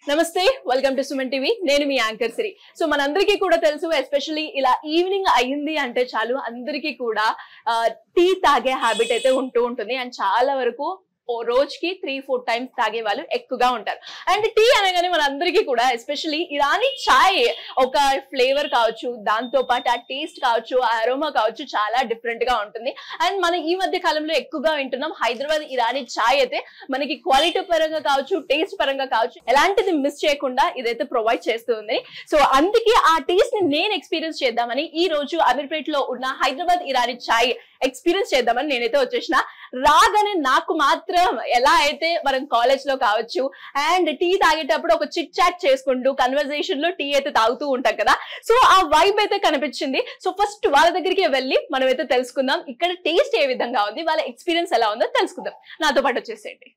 నమస్తే, welcome to Suman TV. నేను మీ anchor సిరి. So మనందరికీ కూడా తెలుసు, ఎస్పెషల్లీ ఇలా ఈవినింగ్ అయ్యింది అంటే చాలు అందరికీ కూడా టీ తాగే హ్యాబిట్ అయితే ఉంటుంది. అండ్ చాలా వరకు ఓ రోజుకి 3-4 టైమ్స్ తాగే వాళ్ళు ఎక్కువగా ఉంటారు. అండ్ టీ అనగానే మనందరికీ కూడా ఎస్పెషల్లీ ఇరానీ చాయ్ ఒక ఫ్లేవర్ కావచ్చు, దాంతో పాటు ఆ టేస్ట్ కావచ్చు, ఆ అరోమా కావచ్చు, చాలా డిఫరెంట్ గా ఉంటుంది. అండ్ మనం ఈ మధ్య కాలంలో ఎక్కువగా వింటున్నాం హైదరాబాద్ ఇరానీ చాయ్ అయితే మనకి క్వాలిటీ పరంగా కావచ్చు, టేస్ట్ పరంగా కావచ్చు, ఎలాంటిది మిస్ చేయకుండా ఇదైతే ప్రొవైడ్ చేస్తుంది. సో అందుకే ఆ టేస్ట్ ని నేను ఎక్స్పీరియన్స్ చేద్దామని ఈ రోజు అమీర్పేట్ లో ఉన్న హైదరాబాద్ ఇరానీ చాయ్ ఎక్స్పీరియన్స్ చేద్దామని నేనైతే వచ్చేసిన. రాగానే నాకు మాత్రం ఎలా అయితే మనం కాలేజ్ లో కావచ్చు అండ్ టీ తాగేటప్పుడు ఒక చిట్ చాట్ చేసుకుంటూ కన్వర్జేషన్ లో టీ అయితే తాగుతూ ఉంటాం కదా, సో ఆ వైబ్ అయితే కనిపించింది. సో ఫస్ట్ వాళ్ళ దగ్గరికి వెళ్ళి మనం అయితే తెలుసుకుందాం ఇక్కడ టేస్ట్ ఏ విధంగా ఉంది, వాళ్ళ ఎక్స్పీరియన్స్ ఎలా ఉందో తెలుసుకుందాం. నాతో పాటు వచ్చేసేయండి.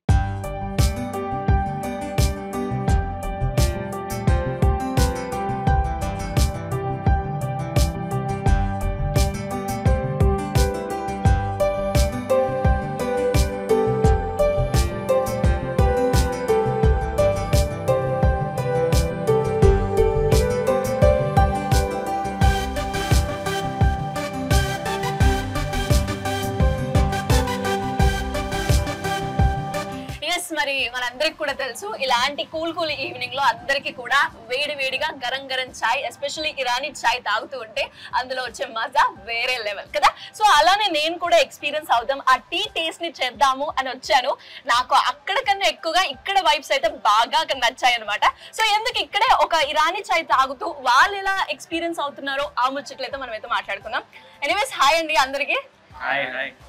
మరి మనందరికి కూడా తెలుసు ఇలాంటి కూల్ ఈవినింగ్ లో అందరికి కూడా వేడి వేడిగా గరం గరం చాయ్, ఎస్పెషల్లీ ఇరానీ చాయ్ తాగుతూ ఉంటే అందులో వచ్చే మజా వేరే లెవెల్ కదా. సో అలానే నేను కూడా ఎక్స్పీరియన్స్ అవుదాం, ఆ టీ టేస్ట్ ని చేద్దాము అని వచ్చాను. నాకు అక్కడ కన్నా ఎక్కువగా ఇక్కడ వైబ్స్ అయితే బాగా నచ్చాయి అనమాట. సో ఎందుకు ఇక్కడే ఒక ఇరానీ చాయ్ తాగుతూ వాళ్ళు ఎలా ఎక్స్పీరియన్స్ అవుతున్నారో ఆ ముచ్చట్లయితే మనం అయితే మాట్లాడుకుందాం. ఎనీవేస్ హాయ్ అండి అందరికి.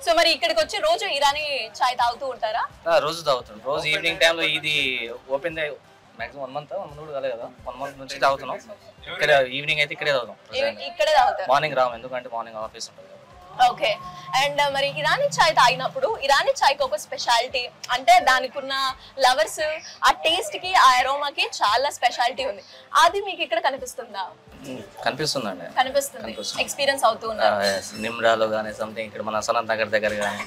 సో మరి ఇక్కడికి వచ్చి రోజు ఇరానీ చాయ్ తాగుతూ ఉంటారా? రోజు తాగుతాం. రోజు ఈవినింగ్ టైంలో ఇది ఓపెన్ మాక్సిమం 1 మంత్ కూడా కాలేదు కదా, 1 మంత్ నుంచి తాగుతున్నాం. ఇక్కడ ఈవినింగ్ అయితే ఇక్కడే తాగుతాం. ఇక్కడే తాగుతారు? మార్నింగ్ రాము, ఎందుకంటే మార్నింగ్ ఆఫీస్ ఉంటుంది. ఓకే. అండ్ మరి ఇరానీ చాయ్ తాగినప్పుడు ఇరానీ చాయ్కి ఒక స్పెషాలిటీ అంటే దానికి ఉన్న లవర్స్ ఆ టేస్ట్ కి ఆ అరోమాకి చాలా స్పెషాలిటీ ఉంది. అది మీకు ఇక్కడ కనిపిస్తుందా? కనిపిస్తుందండి. కనిపిస్తుంది. ఎక్స్పీరియన్స్ అవుతూ ఉన్నారు. నిమ్రాలో గానీ సంథింగ్ ఇక్కడ మన సనత్ నగర్ దగ్గర గానీ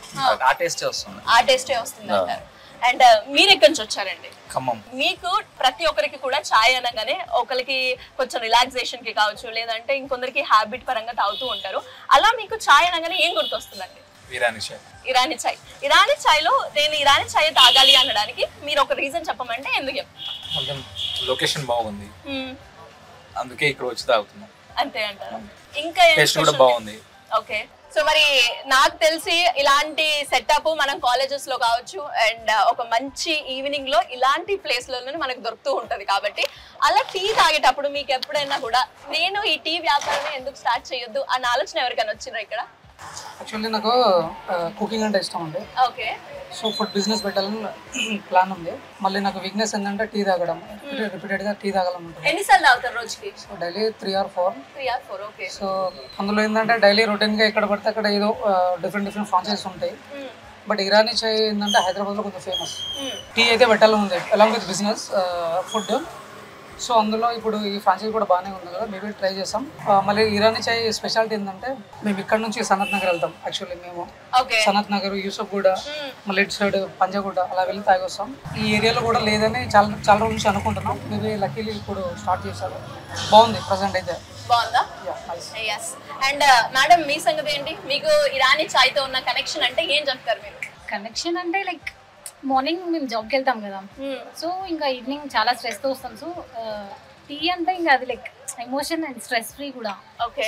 ఆ టేస్టే వస్తుంది. ఆ టేస్టే వస్తుంది అంటారు. అండ్ మీరు ఎక్కడి నుంచి వచ్చారండి? ఖమ్మం. మీకు ప్రతి ఒక్కరికి కూడా చాయ్ అనగానే ఒకరికి కొంచెం రిలాక్సేషన్ కి కావచ్చు, లేదంటే ఇంకొందరికి హ్యాబిట్ పరంగా తాగుతూ ఉంటారు. అలా మీకు చాయ్ అనగానే ఏం గుర్తొస్తుందండి? ఇరానీ చాయ్. ఇరానీ చాయ్. ఇరానీ చాయ్ లో నేను ఇరానీ చాయ్ తాగాలి అనడానికి మీరు ఒక రీజన్ చెప్పమంటే ఎందుకు చెప్తారు? లొకేషన్ బాగుంది, అందుకే ఇక్కడ వచ్చి తాగుతున్నాం. అంతే అంటారు. ఇంకా టేస్ట్ కూడా బాగుంది. ఓకే. సో మరి నాకు తెలిసి ఇలాంటి సెటప్ మనం కాలేజెస్ లో కావచ్చు అండ్ ఒక మంచి ఈవినింగ్ లో ఇలాంటి ప్లేస్ లోనే మనకు దొరుకుతూ ఉంటది. కాబట్టి అలా టీ తాగేటప్పుడు మీకు ఎప్పుడైనా కూడా నేను ఈ టీ వ్యాపారమే ఎందుకు స్టార్ట్ చేయొద్దు అన్న ఆలోచన ఎవరికైనా వచ్చిందా ఇక్కడ? యాక్చువల్లీ నాకు కుకింగ్ అంటే ఇష్టం ఉంది. ఓకే. సో ఫుడ్ బిజినెస్ పెట్టాలని ప్లాన్ ఉంది. మళ్ళీ నాకు వీక్నెస్ ఏంటంటే టీ తాగడం, రిపీటెడ్ గా టీ తాగాలనుకుంటుంది. ఎన్నిసార్లు తాగుతారు రోజుకి? So daily 3 or 4. Okay. So అందులో ఏంటంటే డైలీ రొటీన్ గా ఎక్కడ పడితే అక్కడ ఏదో డిఫరెంట్ ఫ్రాంచైజీస్ ఉంటాయి. బట్ ఇరానీ చాయ్ ఏంటంటే హైదరాబాద్ లో కొంచెం ఫేమస్. టీ అయితే పెట్టాలని ఉంది along with business food. So అందులో ఇప్పుడు ఈ ఫ్రాంచైజీ కూడా బాగానే ఉంది కదా, మేబీ ట్రై చేస్తాం. మళ్ళీ ఇరానీ చాయ్ స్పెషాలిటీ ఏంటంటే మేము ఇక్కడ నుంచి సనత్ నగర్ వెళ్తాం. యాక్చువల్లీ మేము సనత్ నగర్, యూసఫ్గూడ, మళ్ళీ ఇటు సైడ్ పంజాగుట్ట అలా వెళ్ళి తాగి వస్తాం. ఈ ఏరియాలో కూడా లేదని చాలా రోజుల నుంచి అనుకుంటున్నాం. మేబీ లక్కీలీ ఇప్పుడు స్టార్ట్ చేశారు. బాగుంది ప్రజెంట్ అయితే. బాగుందా? అండ్ మేడం మీ సంగతి ఏంటి? మీకు ఇరానీ చాయ్ తో ఉన్న కనెక్షన్ అంటే ఏం చెప్తారు మీరు? కనెక్షన్ అంటే లైక్ మార్నింగ్ మేము జాబ్కి వెళ్తాం కదా, సో ఇంకా ఈవినింగ్ చాలా స్ట్రెస్తో వస్తాం. సో టీ అంటే ఇంకా అది like emotion and stress free కూడా,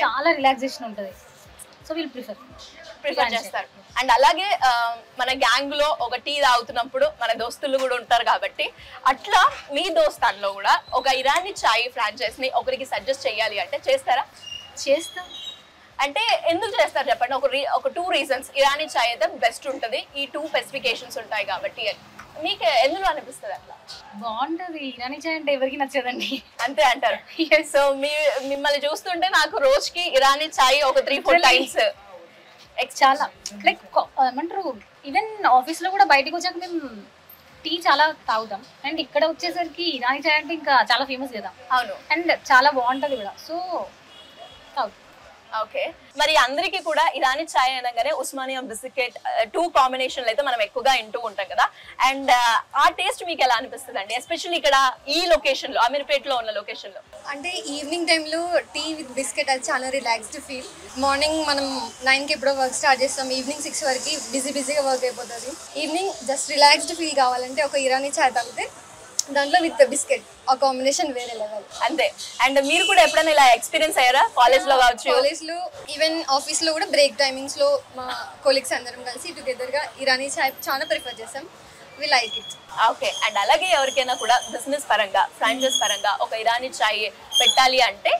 చాలా రిలాక్సేషన్ ఉంటుంది. సో వీళ్ళు ప్రిఫర్ చేస్తారు. అండ్ అలాగే మన గ్యాంగ్ లో ఒక టీ తాగుతున్నప్పుడు మన దోస్తులు కూడా ఉంటారు కాబట్టి అట్లా మీ దోస్తాన్లో కూడా ఒక ఇరానీ చాయ్ ఫ్రాంచైజ్ ని ఒకరికి సజెస్ట్ చేయాలి అంటే చేస్తారా? చేస్తాం. అంటే ఎందుకు చేస్తారు చెప్పండి. ఒక 2 రీజన్స్ ఇరానీ చాయ్ అయితే బెస్ట్ ఉంటుంది, ఈ 2 స్పెసిఫికేషన్స్ ఉంటాయి కాబట్టి. మీకు ఎందులో అనిపిస్తుంది అట్లా? బాగుంటది ఇరానీ చాయ్ అంటే ఎవరికి నచ్చదండి. అంతే అంటారు. సో మిమ్మల్ని చూస్తుంటే నాకు రోజుకి ఇరానీ చాయ్ ఒక 3-4 టైమ్స్ చాలా లైక్ ఏమంటారు, ఈవెన్ ఆఫీస్ లో కూడా బయటకు వచ్చాక మేము టీ చాలా తాగుతాం. అండ్ ఇక్కడ వచ్చేసరికి ఇరానీ చాయ్ అంటే ఇంకా చాలా ఫేమస్ కదా. అవును. అండ్ చాలా బాగుంటది కూడా. సో తాగుతాం. ఓకే, మరి అందరికీ కూడా ఇరానీ చాయ్ అనగానే ఉస్మానియా బిస్కెట్ 2 కాంబినేషన్లు అయితే మనం ఎక్కువగా వింటూ ఉంటాం కదా. అండ్ ఆ టేస్ట్ మీకు ఎలా అనిపిస్తుంది అండి, ఎస్పెషల్లీ ఇక్కడ ఈ లొకేషన్ లో, అమీర్పేటలో ఉన్న లొకేషన్ లో? అంటే ఈవినింగ్ టైంలో టీ విత్ బిస్కెట్ అది చాలా రిలాక్స్డ్ ఫీల్. మార్నింగ్ మనం 9కి ఎప్పుడో వర్క్ స్టార్ట్ చేస్తాం, ఈవినింగ్ 6 వరకు బిజీగా వర్క్ అయిపోతుంది. ఈవినింగ్ జస్ట్ రిలాక్స్డ్ ఫీల్ కావాలంటే ఒక ఇరానీ చాయ్ తాగితే దాంట్లో విత్ బిస్కెట్ ఆ కాంబినేషన్ వేరే లెవెల్ అంతే. అండ్ మీరు కూడా ఎప్పుడైనా ఇలా ఎక్స్పీరియన్స్ అయ్యారా కాలేజ్ లో కావచ్చు? కాలేజ్ లో ఈవెన్ ఆఫీస్ లో కూడా బ్రేక్ టైమింగ్స్ లో మా కొలీగ్స్ అందరం కలిసి టుగెదర్ గా ఇరానీ చాయ్ చాలా ప్రిఫర్ చేస్తాం. We like it. Okay, and అలాగే ఎవరికైనా కూడా బిజినెస్ పరంగా, ఫ్రాంచైజ్ పరంగా ఒక ఇరానీ చాయ్ పెట్టాలి అంటే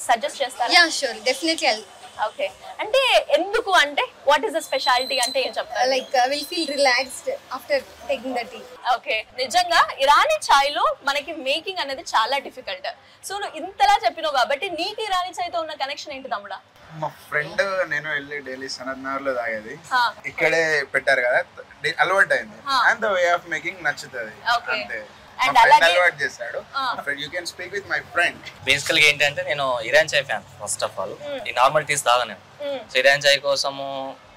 సజెస్ట్ చేస్తారా? Yeah sure, definitely. ఓకే, అంటే ఎందుకు, అంటే వాట్ ఈస్ ద స్పెషాలిటీ అంటే ఏం చెప్తారు? Like will feel relaxed after taking the tea. Okay, నిజంగా ఇరానీ చాయ్ లో మనకి మేకింగ్ అనేది చాలా డిఫికల్ట్. సో నువ్వు ఇంతలా చెప్పినావు కాబట్టి నీకు ఇరానీ చాయ్ తో ఉన్న కనెక్షన్ ఏంటి తమ్ముడా? మా ఫ్రెండ్ నేను వెళ్ళి డైలీ సనత్ నగర్ లో తాగేది, ఇక్కడే పెట్టారు కదా, అలవాటు అయింది. And the way of making నచ్చుతుంది అంతే. అలవాటు చేశాడు. You can speak with my friend. బేసికల్గా ఏంటంటే నేను Iran chai fan first of all. ఈ నార్మల్ టీస్ తాగా నేను. సో ఇరాన్ చాయ్ కోసము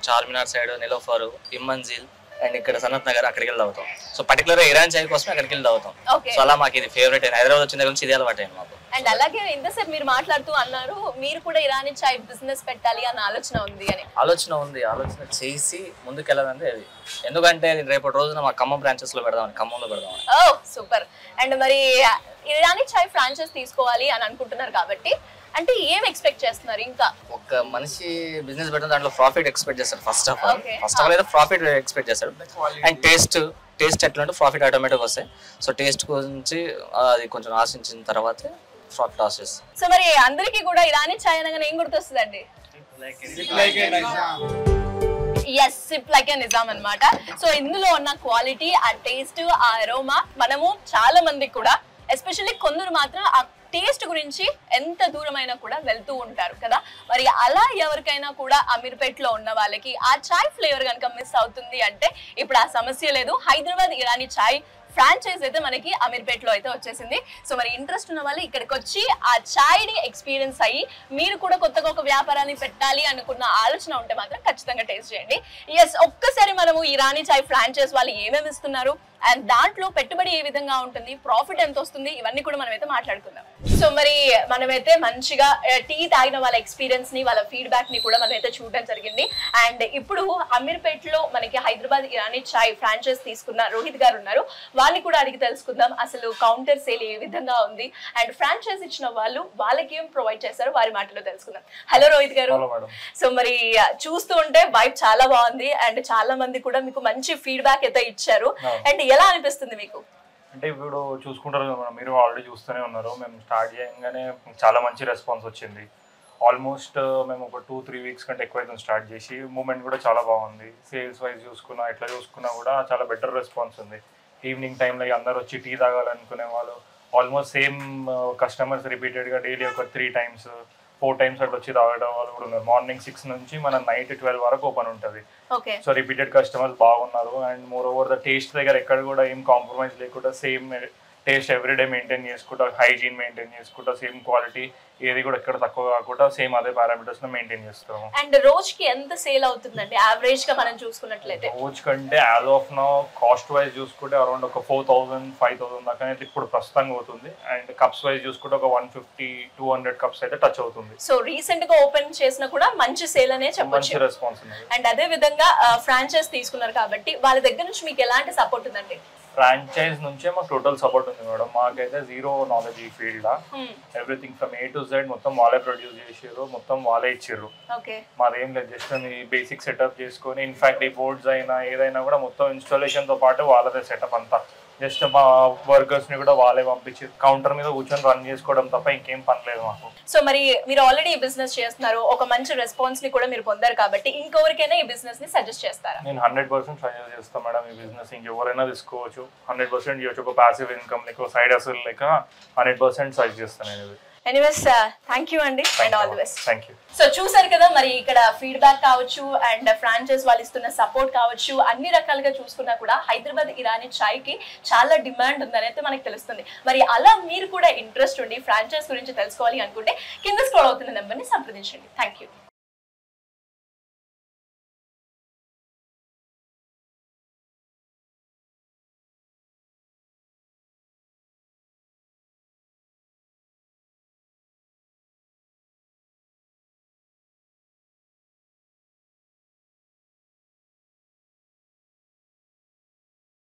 చార్మినార్ సైడ్, నిలోఫర్, ఇమ్మంజిల్ అండ్ ఇక్కడ సనత్ నగర్ అక్కడికి వెళ్ళి తాగుతాం. సో పర్టికులర్ ఇరాన్ చాయ్ కోసం అక్కడికి వెళ్ళి తాగుతాం. సో అలా మాకు ఇది ఫేవరెట్. హైదరాబాద్ వచ్చిన దగ్గర నుంచి ఇది అలవాటు అయింది మాకు. అండ్ అలాగే ఇంతసేపు మీరు మాట్లాడుతూ అన్నారు మీరు కూడా ఇరానీ చాయ్ బిజినెస్ పెట్టాలి అన్న ఆలోచన ఉంది అని. ఆలోచన చేసి ముందుకు వెళ్ళాలంటే అది. ఎందుకంటే రేపటి రోజున మా ఖమ్మం బ్రాంచెస్ లో పెడదామని, ఖమ్మంలో పెడదామని. ఓ సూపర్. అండ్ మరి ఇరానీ చాయ్ ఫ్రాంచైజ్ తీసుకోవాలి అని అనుకుంటున్నారు కాబట్టి అంటే ఏం ఎక్స్పెక్ట్ చేస్తున్నారు? ఇంకా ఒక మనిషి బిజినెస్ పెట్టిన దాంట్లో ప్రాఫిట్ ఎక్స్పెక్ట్ చేస్తారు ఫస్ట్ ఆఫ్ ఆల్ అయితే ప్రాఫిట్ ఎక్స్పెక్ట్ చేస్తారు. అండ్ టేస్ట్ ఎట్లా అంటే ప్రాఫిట్ ఆటోమేటిక్ వస్తాయి. సో టేస్ట్ గురించి అది కొంచెం ఆశించిన తర్వాతే ప్రాఫిట్ ఆశిస్తాం. సో మరి అందరికీ కూడా ఇరానీ చాయ్ అనగానే ఏం గుర్తొస్తుందండి? Yes, sip like a Nizam అన్నమాట. సో ఇందులో ఉన్న క్వాలిటీ, ఆ టేస్ట్, ఆ అరోమా మనము చాలా మందికి కూడా, ఎస్పెషల్లీ కొందరు మాత్రం ఆ టేస్ట్ గురించి ఎంత దూరమైనా కూడా వెళ్తూ ఉంటారు కదా. మరి అలా ఎవరికైనా కూడా అమీర్పేటలో ఉన్న వాళ్ళకి ఆ చాయ్ ఫ్లేవర్ కనుక మిస్ అవుతుంది అంటే ఇప్పుడు ఆ సమస్య లేదు. హైదరాబాద్ ఇరానీ చాయ్ ఫ్రాంచైజ్ అయితే మనకి అమీర్పేటలో అయితే వచ్చేసింది. సో మరి ఇంట్రెస్ట్ ఉన్న వాళ్ళు ఇక్కడికి వచ్చి ఆ చాయ్ ని ఎక్స్పీరియన్స్ అయ్యి మీరు కూడా కొత్తగా ఒక వ్యాపారాన్ని పెట్టాలి అనుకున్న ఆలోచన ఉంటే మాత్రం ఖచ్చితంగా టేస్ట్ చేయండి. ఎస్, ఒక్కసారి మనము ఇరానీ చాయ్ ఫ్రాంచైజ్ వాళ్ళు ఏమేమి ఇస్తున్నారు అండ్ దాంట్లో పెట్టుబడి ఏ విధంగా ఉంటుంది, ప్రాఫిట్ ఎంత వస్తుంది, ఇవన్నీ కూడా మనమైతే మాట్లాడుకుందాం. సో మరి మనమైతే మంచిగా టీ తాగిన వాళ్ళ ఎక్స్పీరియన్స్ ని, వాళ్ళ ఫీడ్బ్యాక్ ని కూడా మనమైతే చూడడం జరిగింది. అండ్ ఇప్పుడు అమీర్పేటలో మనకి హైదరాబాద్ ఇరానీ చాయ్ ఫ్రాంచైజ్ తీసుకున్న రోహిత్ గారు ఉన్నారు. వారిని కూడా అడిగి తెలుసుకుందాం అసలు కౌంటర్ సేల్ ఏ విధంగా ఉంది అండ్ ఫ్రాంచైజ్ ఇచ్చిన వాళ్ళు వాళ్ళకి ఏం ప్రొవైడ్ చేస్తారో వారి మాటలో తెలుసుకుందాం. హలో రోహిత్ గారు. సో మరి చూస్తూ ఉంటే వైబ్ చాలా బాగుంది అండ్ చాలా మంది కూడా మీకు మంచి ఫీడ్బ్యాక్ అయితే ఇచ్చారు. అండ్ ఎలా అనిపిస్తుంది మీకు? అంటే ఇప్పుడు చూసుకుంటారు కదా, మీరు ఆల్రెడీ చూస్తూనే ఉన్నారు. మేము స్టార్ట్ చేయగానే చాలా మంచి రెస్పాన్స్ వచ్చింది. ఆల్మోస్ట్ మేము ఒక 2-3 వీక్స్ కంటే ఎక్కువ స్టార్ట్ చేసి మూమెంట్ కూడా చాలా బాగుంది. సేల్స్ వైజ్ చూసుకున్నా, ఎట్లా చూసుకున్నా కూడా చాలా బెటర్ రెస్పాన్స్ ఉంది. ఈవినింగ్ టైంలో అందరు వచ్చి టీ తాగాలనుకునే వాళ్ళు ఆల్మోస్ట్ సేమ్ కస్టమర్స్ రిపీటెడ్గా డైలీ ఒక 3 times 4 times అట్లా వచ్చి తాగడం వాళ్ళు కూడా ఉన్నారు. మార్నింగ్ 6 నుంచి మన నైట్ 12 వరకు ఓపెన్ ఉంటుంది. సో రిపీటెడ్ కస్టమర్స్ బాగున్నారు. And more over the taste దగ్గర ఎక్కడ కూడా ఏం కాంప్రమైజ్ లేకుండా సేమ్ టేస్ట్ ఎవ్రీడే మెయింటైన్ చేసుకుంటా, హైజీన్ మెయింటైన్ చేసుకుంటా, సేమ్ క్వాలిటీ ఏది కూడా ఎక్కడ తక్కువ కాకుండా సేమ్ అదే పారామీటర్స్ లో మెయింటైన్ చేస్తాము. అండ్ రోజుకి ఎంత సేల్ అవుతుందండి యావరేజ్ గా మనం చూసుకున్నట్లయితే? రోజు కంటే as of now cost wise చూసుకుంటే అరౌండ్ ఒక 4,000-5,000 దాకా అయితే ఇప్పుడు ప్రస్తుతంగా అవుతుంది. అండ్ కప్స్ వైజ్ చూసుకుంటే ఒక 150-200 కప్స్ అయితే టచ్ అవుతుంది. సో రీసెంట్ గా ఓపెన్ చేసినా కూడా మంచి సేల్ అనే చెప్పొచ్చు, మంచి రెస్పాన్స్ ఉంది. అండ్ అదే విధంగా ఫ్రాంచైజ్ తీసుకున్నారు కాబట్టి వాళ్ళ దగ్గర నుంచి మీకు ఎలాంటి సపోర్ట్ ఉందండి? ఫ్రాంచైజ్ నుంచే మాకు టోటల్ సపోర్ట్ ఉంది మేడం. మాకైతే జీరో నాలెడ్జ్ ఈ field law. Everything from A to Z మొత్తం వాళ్ళే ప్రొడ్యూస్ చేసారు, మొత్తం వాళ్ళే ఇచ్చారు. మాదేం లేదు, జస్ట్ బేసిక్ సెటప్ చేసుకొని ఇన్ఫాక్ట్ ఈ బోర్డ్స్ అయినా ఏదైనా కూడా మొత్తం ఇన్స్టాలేషన్ తో పాటు వాళ్ళదే సెటప్ అంతా. జస్ట్ మా వర్కర్స్ ని కూడా వాళ్ళే పంపించి కౌంటర్ మీద కూర్చొని రన్ చేసుకోవడం తప్ప ఇంకేం పని లేదు మాకు. సో మరి మీరు ఆల్రెడీ బిజినెస్ చేస్తున్నారు, ఒక మంచి రెస్పాన్స్ ని కూడా మీరు పొందారు కాబట్టి ఇంకెవరికైనా ఈ బిజినెస్ ని సజెస్ట్ చేస్తారా? నేను 100% సజెస్ట్ చేస్తాను మేడం. ఈ బిజినెస్ ఇంకెవరైనా తీసుకోవచ్చు, 100% చేయొచ్చు. ఒక ప్యాసివ్ ఇన్కమ్ లెక్క, సైడ్ హసల్ లెక్క 100% సజెస్ట్ చేస్తాను నేను. ఎనీవేస్ థ్యాంక్ యూ అండి and all the best. Thank you. So చూసారు కదా, మరి ఇక్కడ ఫీడ్బ్యాక్ కావచ్చు అండ్ ఫ్రాంచైజ్ వాళ్ళు ఇస్తున్న సపోర్ట్ కావచ్చు, అన్ని రకాలుగా చూసుకున్నా కూడా హైదరాబాద్ ఇరానీ చాయ్ కి చాలా డిమాండ్ ఉందని అయితే మనకు తెలుస్తుంది. మరి అలా మీరు కూడా ఇంట్రెస్ట్ ఉండి ఫ్రాంచైజ్ గురించి తెలుసుకోవాలి అనుకుంటే కింద స్క్రోల్ అవుతున్న నెంబర్ని సంప్రదించండి. Thank you.